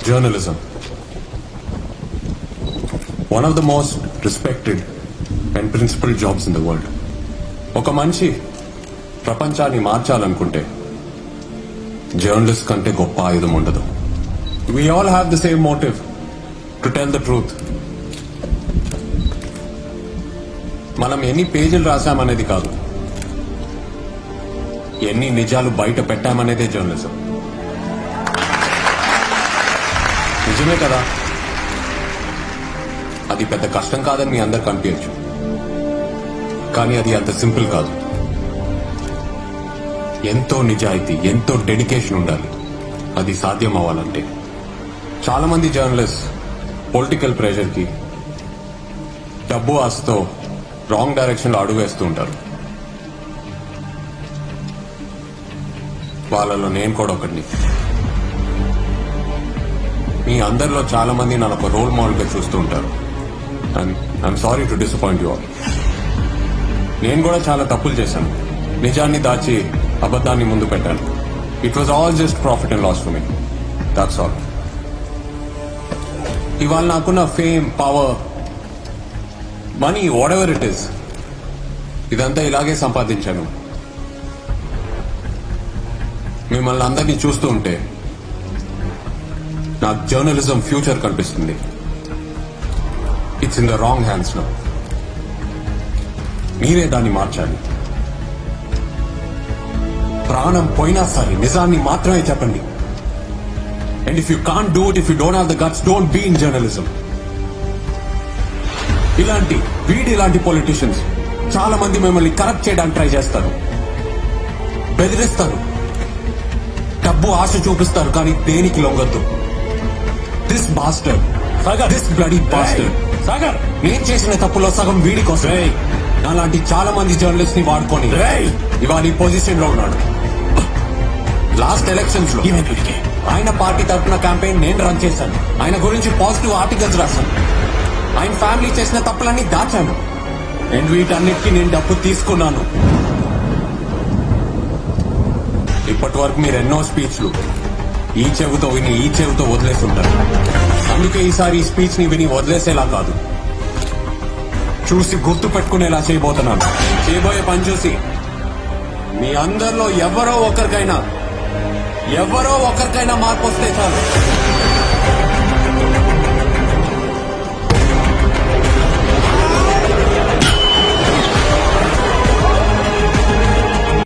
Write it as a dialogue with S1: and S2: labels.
S1: Journalism. One of the most respected and principled jobs in the world. ఒక మనిషి ప్రపంచాన్ని మార్చాలనుకుంటే journalist కంటే గొప్ప ఆయుధం ఉండదు. We all have the same motive to tell the truth. మనం ఎన్ని పేజీలు రాశామనేది కాదు, ఎన్ని నిజాలు బయట పెట్టామనేదే జర్నలిజం. నిజమే కదా, అది పెద్ద కష్టం కాదని మీ అందరికి అనిపించచ్చు, కానీ అది అంత సింపుల్ కాదు. ఎంతో నిజాయితీ, ఎంతో డెడికేషన్ ఉండాలి అది సాధ్యం అవ్వాలంటే. చాలా మంది జర్నలిస్ట్ పొలిటికల్ ప్రెషర్ కి, డబ్బు ఆశతో రాంగ్ డైరెక్షన్ లో అడుగు వేస్తూ ఉంటారు. వాళ్ళలో నేను కూడా ఒకటిని. మీ అందరిలో చాలా మంది నన్ను ఒక రోల్ మోడల్ గా చూస్తూ ఉంటారు. I'm sorry to disappoint you all. నేను కూడా చాలా తప్పులు చేశాను. నిజాన్ని దాచి అబద్ధాన్ని ముందు పెట్టాను. It was all just profit and loss for me, that's all. ఇవాళ నాకున్న fame, power, money, whatever it is, ఇదంతా ఇలాగే సంపాదించాను. మిమ్మల్ని అందరినీ చూస్తూ ఉంటే నాకు జర్నలిజం ఫ్యూచర్ కనిపిస్తుంది. It's in the wrong hands now. మీరే దాన్ని మార్చాలి. ప్రాణం పోయినా సరే నిజాన్ని మాత్రమే చెప్పండి. And if you can't do it, if you don't have the guts, don't be in journalism. ఇలాంటి పొలిటీషియన్స్ చాలా మంది మిమ్మల్ని కరప్ట్ చేయడానికి ట్రై చేస్తారు, బెదిరిస్తారు, డబ్బు ఆశ చూపిస్తారు, కానీ దేనికి లొంగద్దు. This bastard, this bloody bastard Sagar, నేను చేసిన తప్పులో సగం వీడి కోసం అలాంటి చాలా మంది జర్నలిస్ట్ ని వాడుకొని ఇవాళ ఈ పొజిషన్ లో ఉన్నాడు. లాస్ట్ ఎలక్షన్స్ లో ఆయన పార్టీ తరఫున క్యాంపెయిన్ నేను రన్ చేశాను. ఆయన గురించి పాజిటివ్ ఆర్టికల్స్ రాశాను. ఆయన ఫ్యామిలీ చేసిన తప్పులన్నీ దాచాను. అండ్ వీటన్నిటికీ నేను డబ్బు తీసుకున్నాను. ఇప్పటి వరకు మీరు ఎన్నో స్పీచ్లు ఈ చెవితో విని ఈ చెవితో వదిలేసి ఉంటారు. అందుకే ఈసారి ఈ స్పీచ్ ని విని వదిలేసేలా కాదు, చూసి గుర్తు పెట్టుకునేలా చేయబోతున్నాను. చేయబోయే పని చూసి మీ అందరిలో ఎవరో ఒకరికైనా మార్పు వస్తే చాలు.